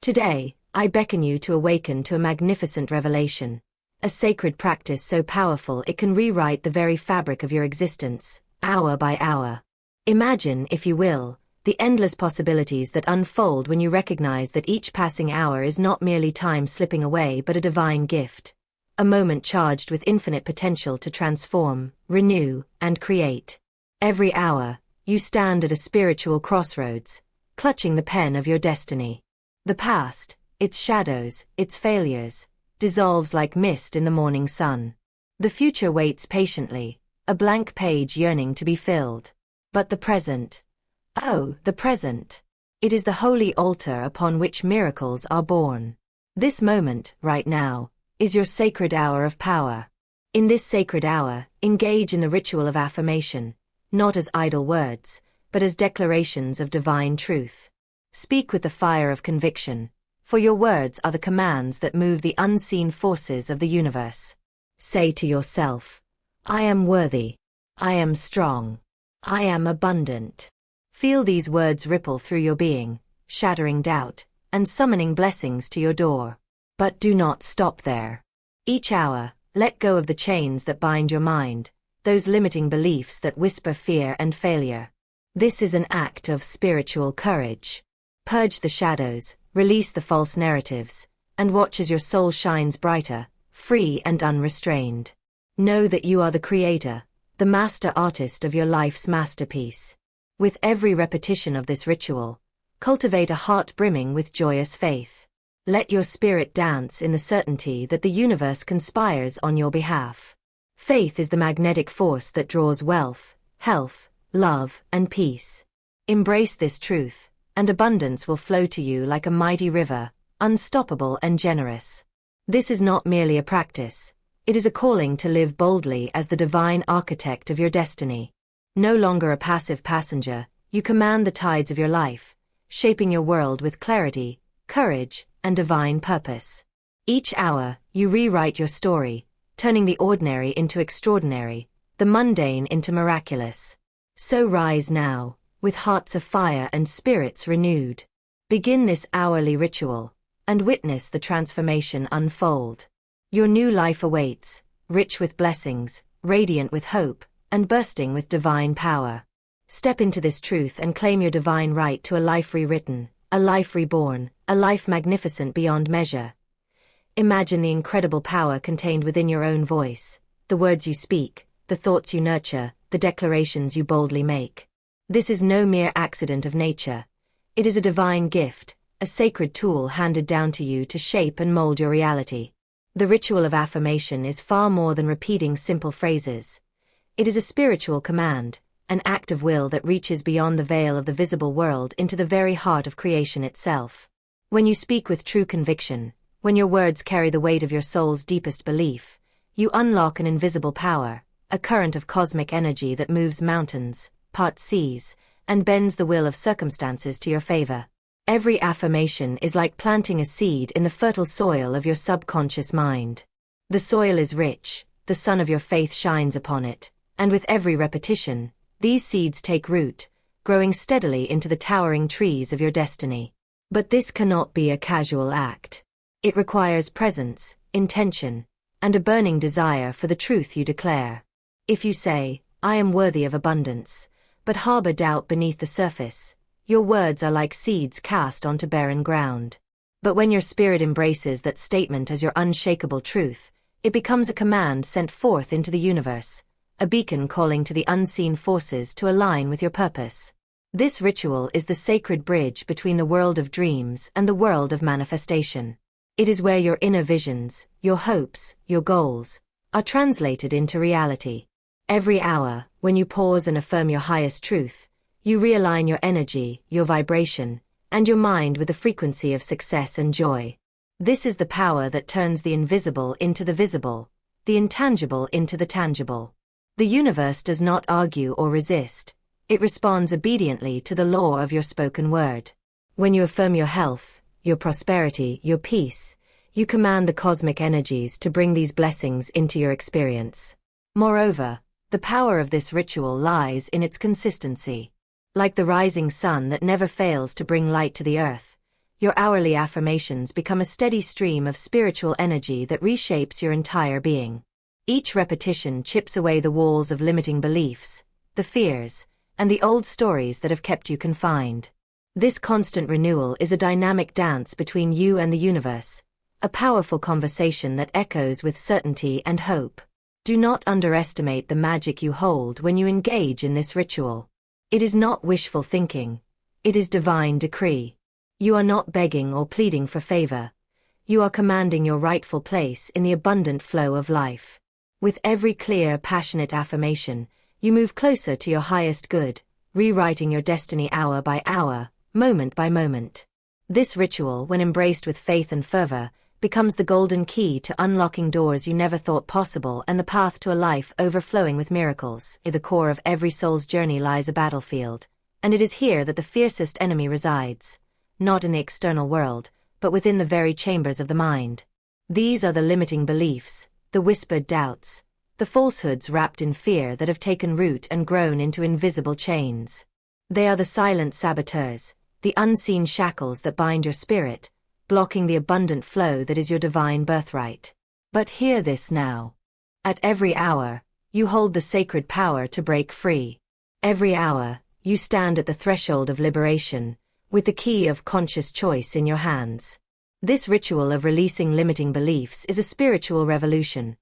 Today, I beckon you to awaken to a magnificent revelation, a sacred practice so powerful it can rewrite the very fabric of your existence, hour by hour. Imagine, if you will, the endless possibilities that unfold when you recognize that each passing hour is not merely time slipping away but a divine gift, a moment charged with infinite potential to transform, renew, and create. Every hour, you stand at a spiritual crossroads, clutching the pen of your destiny. The past, its shadows, its failures, dissolves like mist in the morning sun. The future waits patiently, a blank page yearning to be filled. But the present, oh, the present. It is the holy altar upon which miracles are born. This moment, right now, is your sacred hour of power. In this sacred hour, engage in the ritual of affirmation, not as idle words, but as declarations of divine truth. Speak with the fire of conviction, for your words are the commands that move the unseen forces of the universe. Say to yourself, I am worthy. I am strong. I am abundant. Feel these words ripple through your being, shattering doubt, and summoning blessings to your door. But do not stop there. Each hour, let go of the chains that bind your mind, those limiting beliefs that whisper fear and failure. This is an act of spiritual courage. Purge the shadows, release the false narratives, and watch as your soul shines brighter, free and unrestrained. Know that you are the creator, the master artist of your life's masterpiece. With every repetition of this ritual, cultivate a heart brimming with joyous faith. Let your spirit dance in the certainty that the universe conspires on your behalf. Faith is the magnetic force that draws wealth, health, love, and peace. Embrace this truth, and abundance will flow to you like a mighty river, unstoppable and generous. This is not merely a practice. It is a calling to live boldly as the divine architect of your destiny. No longer a passive passenger, you command the tides of your life, shaping your world with clarity, courage, and divine purpose. Each hour, you rewrite your story, turning the ordinary into extraordinary, the mundane into miraculous. So rise now, with hearts of fire and spirits renewed. Begin this hourly ritual, and witness the transformation unfold. Your new life awaits, rich with blessings, radiant with hope, and bursting with divine power. Step into this truth and claim your divine right to a life rewritten, a life reborn, a life magnificent beyond measure. Imagine the incredible power contained within your own voice, the words you speak, the thoughts you nurture, the declarations you boldly make. This is no mere accident of nature. It is a divine gift, a sacred tool handed down to you to shape and mold your reality. The ritual of affirmation is far more than repeating simple phrases. It is a spiritual command, an act of will that reaches beyond the veil of the visible world into the very heart of creation itself. When you speak with true conviction, when your words carry the weight of your soul's deepest belief, you unlock an invisible power, a current of cosmic energy that moves mountains, parts seas, and bends the will of circumstances to your favor. Every affirmation is like planting a seed in the fertile soil of your subconscious mind. The soil is rich, the sun of your faith shines upon it, and with every repetition, these seeds take root, growing steadily into the towering trees of your destiny. But this cannot be a casual act. It requires presence, intention, and a burning desire for the truth you declare. If you say, I am worthy of abundance, but harbor doubt beneath the surface, your words are like seeds cast onto barren ground. But when your spirit embraces that statement as your unshakable truth, it becomes a command sent forth into the universe, a beacon calling to the unseen forces to align with your purpose. This ritual is the sacred bridge between the world of dreams and the world of manifestation. It is where your inner visions, your hopes, your goals, are translated into reality. Every hour, when you pause and affirm your highest truth, you realign your energy, your vibration, and your mind with the frequency of success and joy. This is the power that turns the invisible into the visible, the intangible into the tangible. The universe does not argue or resist. It responds obediently to the law of your spoken word. When you affirm your health, your prosperity, your peace, you command the cosmic energies to bring these blessings into your experience. Moreover, the power of this ritual lies in its consistency. Like the rising sun that never fails to bring light to the earth, Your hourly affirmations become a steady stream of spiritual energy that reshapes your entire being. Each repetition chips away the walls of limiting beliefs, the fears, and the old stories that have kept you confined. This constant renewal is a dynamic dance between you and the universe, a powerful conversation that echoes with certainty and hope. Do not underestimate the magic you hold when you engage in this ritual. It is not wishful thinking. It is divine decree. You are not begging or pleading for favor. You are commanding your rightful place in the abundant flow of life. With every clear, passionate affirmation, you move closer to your highest good, rewriting your destiny hour by hour, moment by moment. This ritual, when embraced with faith and fervor, becomes the golden key to unlocking doors you never thought possible and the path to a life overflowing with miracles. At the core of every soul's journey lies a battlefield, and it is here that the fiercest enemy resides, not in the external world, but within the very chambers of the mind. These are the limiting beliefs, the whispered doubts, the falsehoods wrapped in fear that have taken root and grown into invisible chains. They are the silent saboteurs, the unseen shackles that bind your spirit, blocking the abundant flow that is your divine birthright. But hear this now. At every hour, you hold the sacred power to break free. Every hour, you stand at the threshold of liberation, with the key of conscious choice in your hands. This ritual of releasing limiting beliefs is a spiritual revolution,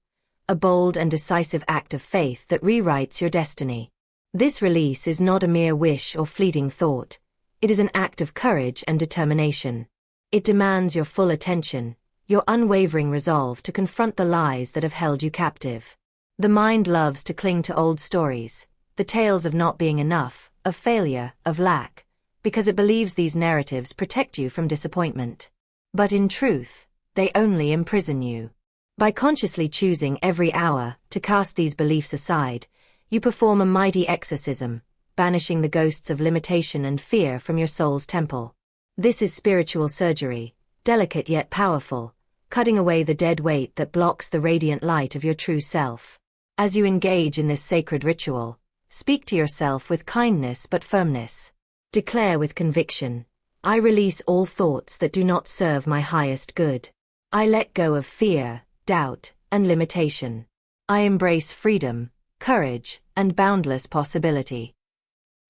a bold and decisive act of faith that rewrites your destiny. This release is not a mere wish or fleeting thought. It is an act of courage and determination. It demands your full attention, your unwavering resolve to confront the lies that have held you captive. The mind loves to cling to old stories, the tales of not being enough, of failure, of lack, because it believes these narratives protect you from disappointment. But in truth, they only imprison you. By consciously choosing every hour to cast these beliefs aside, you perform a mighty exorcism, banishing the ghosts of limitation and fear from your soul's temple. This is spiritual surgery, delicate yet powerful, cutting away the dead weight that blocks the radiant light of your true self. As you engage in this sacred ritual, speak to yourself with kindness but firmness. Declare with conviction, I release all thoughts that do not serve my highest good. I let go of fear, doubt, and limitation. I embrace freedom, courage, and boundless possibility.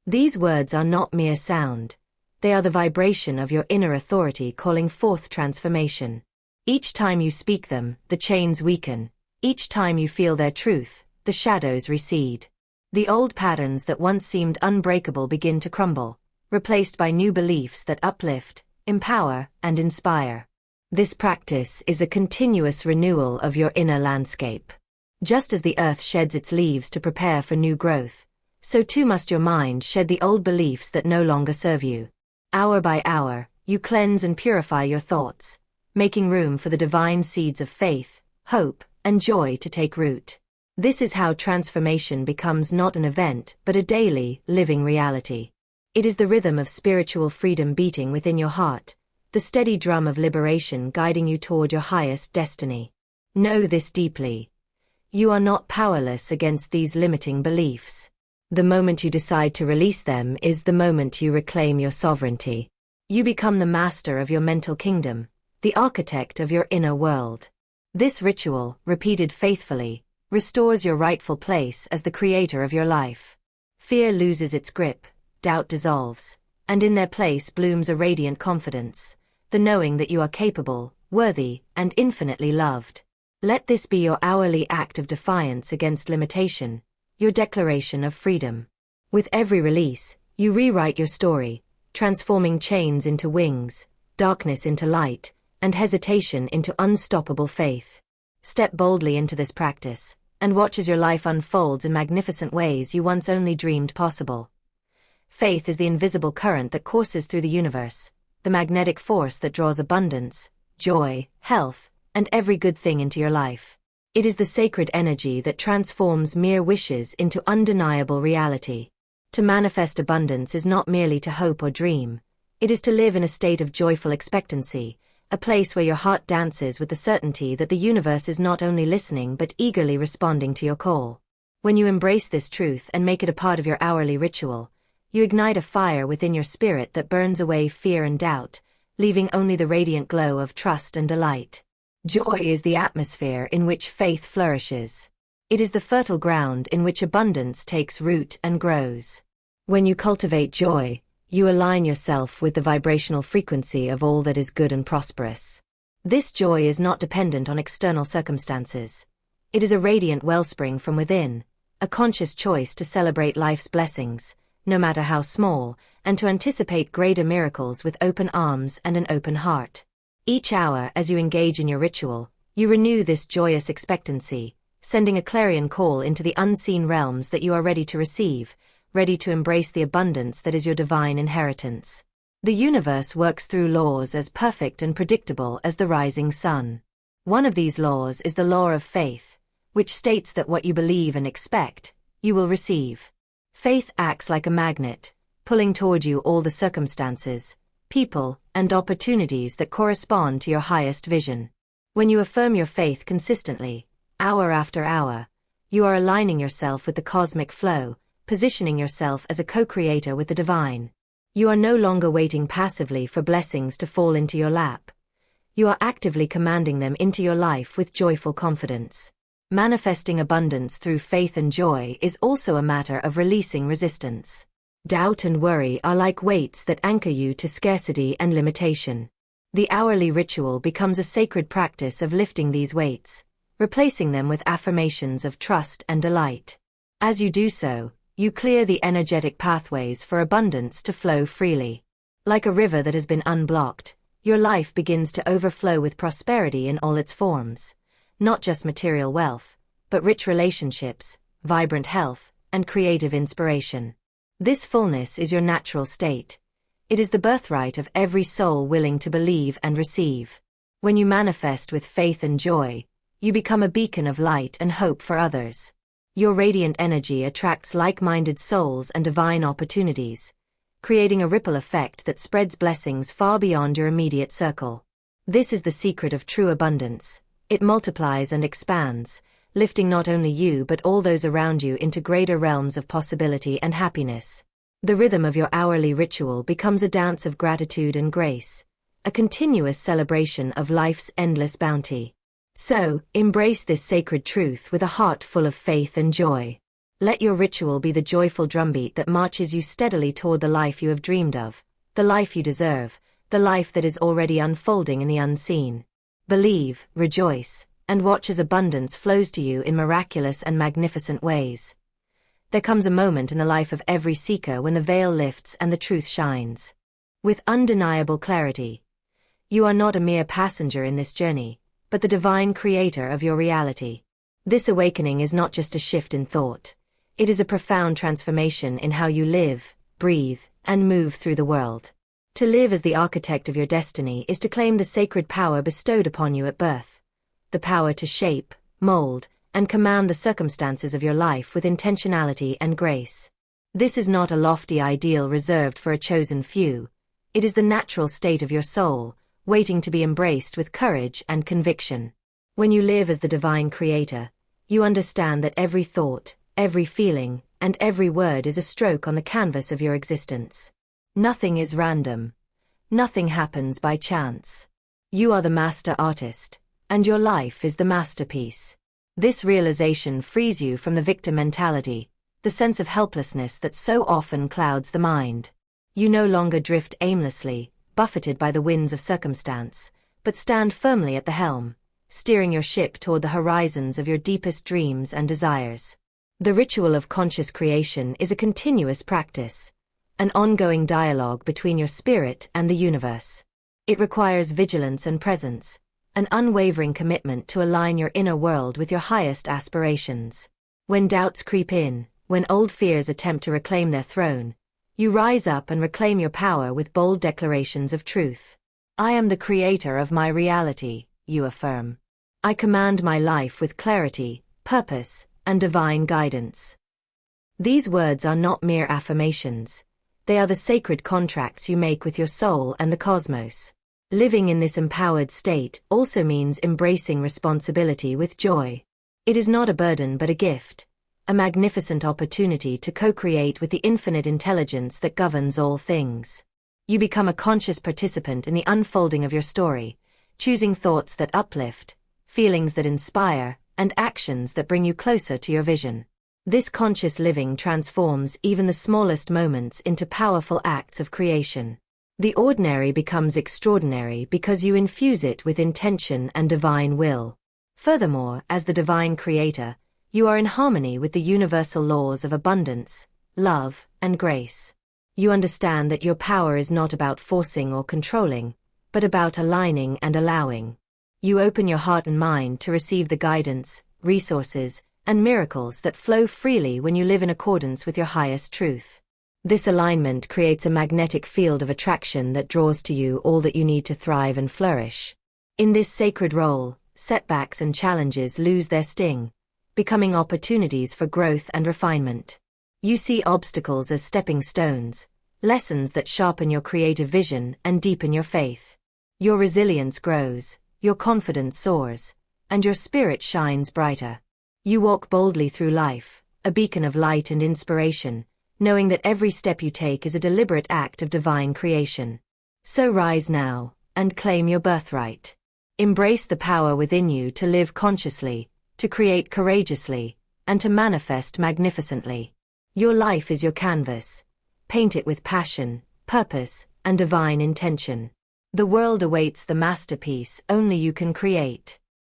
These words are not mere sound. They are the vibration of your inner authority calling forth transformation. Each time you speak them, the chains weaken. Each time you feel their truth, the shadows recede. The old patterns that once seemed unbreakable begin to crumble, replaced by new beliefs that uplift, empower, and inspire. This practice is a continuous renewal of your inner landscape. Just as the earth sheds its leaves to prepare for new growth, so too must your mind shed the old beliefs that no longer serve you. Hour by hour, you cleanse and purify your thoughts, making room for the divine seeds of faith, hope, and joy to take root. This is how transformation becomes not an event but a daily, living reality. It is the rhythm of spiritual freedom beating within your heart, the steady drum of liberation guiding you toward your highest destiny. Know this deeply. You are not powerless against these limiting beliefs. The moment you decide to release them is the moment you reclaim your sovereignty. You become the master of your mental kingdom, the architect of your inner world. This ritual, repeated faithfully, restores your rightful place as the creator of your life. Fear loses its grip, doubt dissolves, and in their place blooms a radiant confidence, the knowing that you are capable, worthy, and infinitely loved. Let this be your hourly act of defiance against limitation, your declaration of freedom. With every release, you rewrite your story, transforming chains into wings, darkness into light, and hesitation into unstoppable faith. Step boldly into this practice, and watch as your life unfolds in magnificent ways you once only dreamed possible. Faith is the invisible current that courses through the universe, the magnetic force that draws abundance, joy, health, and every good thing into your life. It is the sacred energy that transforms mere wishes into undeniable reality. To manifest abundance is not merely to hope or dream. It is to live in a state of joyful expectancy, a place where your heart dances with the certainty that the universe is not only listening but eagerly responding to your call. When you embrace this truth and make it a part of your hourly ritual, you ignite a fire within your spirit that burns away fear and doubt, leaving only the radiant glow of trust and delight. Joy is the atmosphere in which faith flourishes. It is the fertile ground in which abundance takes root and grows. When you cultivate joy, you align yourself with the vibrational frequency of all that is good and prosperous. This joy is not dependent on external circumstances. It is a radiant wellspring from within, a conscious choice to celebrate life's blessings, no matter how small, and to anticipate greater miracles with open arms and an open heart. Each hour as you engage in your ritual, you renew this joyous expectancy, sending a clarion call into the unseen realms that you are ready to receive, ready to embrace the abundance that is your divine inheritance. The universe works through laws as perfect and predictable as the rising sun. One of these laws is the law of faith, which states that what you believe and expect, you will receive. Faith acts like a magnet, pulling toward you all the circumstances, people, and opportunities that correspond to your highest vision. When you affirm your faith consistently, hour after hour, you are aligning yourself with the cosmic flow, positioning yourself as a co-creator with the divine. You are no longer waiting passively for blessings to fall into your lap. You are actively commanding them into your life with joyful confidence. Manifesting abundance through faith and joy is also a matter of releasing resistance. Doubt and worry are like weights that anchor you to scarcity and limitation. The hourly ritual becomes a sacred practice of lifting these weights, replacing them with affirmations of trust and delight. As you do so, you clear the energetic pathways for abundance to flow freely. Like a river that has been unblocked, your life begins to overflow with prosperity in all its forms. Not just material wealth, but rich relationships, vibrant health, and creative inspiration. This fullness is your natural state. It is the birthright of every soul willing to believe and receive. When you manifest with faith and joy, you become a beacon of light and hope for others. Your radiant energy attracts like-minded souls and divine opportunities, creating a ripple effect that spreads blessings far beyond your immediate circle. This is the secret of true abundance. It multiplies and expands, lifting not only you but all those around you into greater realms of possibility and happiness. The rhythm of your hourly ritual becomes a dance of gratitude and grace, a continuous celebration of life's endless bounty. So, embrace this sacred truth with a heart full of faith and joy. Let your ritual be the joyful drumbeat that marches you steadily toward the life you have dreamed of, the life you deserve, the life that is already unfolding in the unseen. Believe, rejoice, and watch as abundance flows to you in miraculous and magnificent ways. There comes a moment in the life of every seeker when the veil lifts and the truth shines. With undeniable clarity, you are not a mere passenger in this journey, but the divine creator of your reality. This awakening is not just a shift in thought. It is a profound transformation in how you live, breathe, and move through the world. To live as the architect of your destiny is to claim the sacred power bestowed upon you at birth. The power to shape, mold, and command the circumstances of your life with intentionality and grace. This is not a lofty ideal reserved for a chosen few. It is the natural state of your soul, waiting to be embraced with courage and conviction. When you live as the divine creator, you understand that every thought, every feeling, and every word is a stroke on the canvas of your existence. Nothing is random. Nothing happens by chance. You are the master artist, and your life is the masterpiece. This realization frees you from the victim mentality, the sense of helplessness that so often clouds the mind. You no longer drift aimlessly, buffeted by the winds of circumstance, but stand firmly at the helm, steering your ship toward the horizons of your deepest dreams and desires. The ritual of conscious creation is a continuous practice, an ongoing dialogue between your spirit and the universe. It requires vigilance and presence, an unwavering commitment to align your inner world with your highest aspirations. When doubts creep in, when old fears attempt to reclaim their throne, you rise up and reclaim your power with bold declarations of truth. I am the creator of my reality, you affirm. I command my life with clarity, purpose, and divine guidance. These words are not mere affirmations. They are the sacred contracts you make with your soul and the cosmos. Living in this empowered state also means embracing responsibility with joy. It is not a burden but a gift, a magnificent opportunity to co-create with the infinite intelligence that governs all things. You become a conscious participant in the unfolding of your story, choosing thoughts that uplift, feelings that inspire, and actions that bring you closer to your vision. This conscious living transforms even the smallest moments into powerful acts of creation. The ordinary becomes extraordinary because you infuse it with intention and divine will. Furthermore, as the divine creator, you are in harmony with the universal laws of abundance, love, and grace. You understand that your power is not about forcing or controlling, but about aligning and allowing. You open your heart and mind to receive the guidance, resources, and miracles that flow freely when you live in accordance with your highest truth. This alignment creates a magnetic field of attraction that draws to you all that you need to thrive and flourish. In this sacred role, setbacks and challenges lose their sting, becoming opportunities for growth and refinement. You see obstacles as stepping stones, lessons that sharpen your creative vision and deepen your faith. Your resilience grows, your confidence soars, and your spirit shines brighter. You walk boldly through life, a beacon of light and inspiration, knowing that every step you take is a deliberate act of divine creation. So rise now, and claim your birthright. Embrace the power within you to live consciously, to create courageously, and to manifest magnificently. Your life is your canvas. Paint it with passion, purpose, and divine intention. The world awaits the masterpiece only you can create.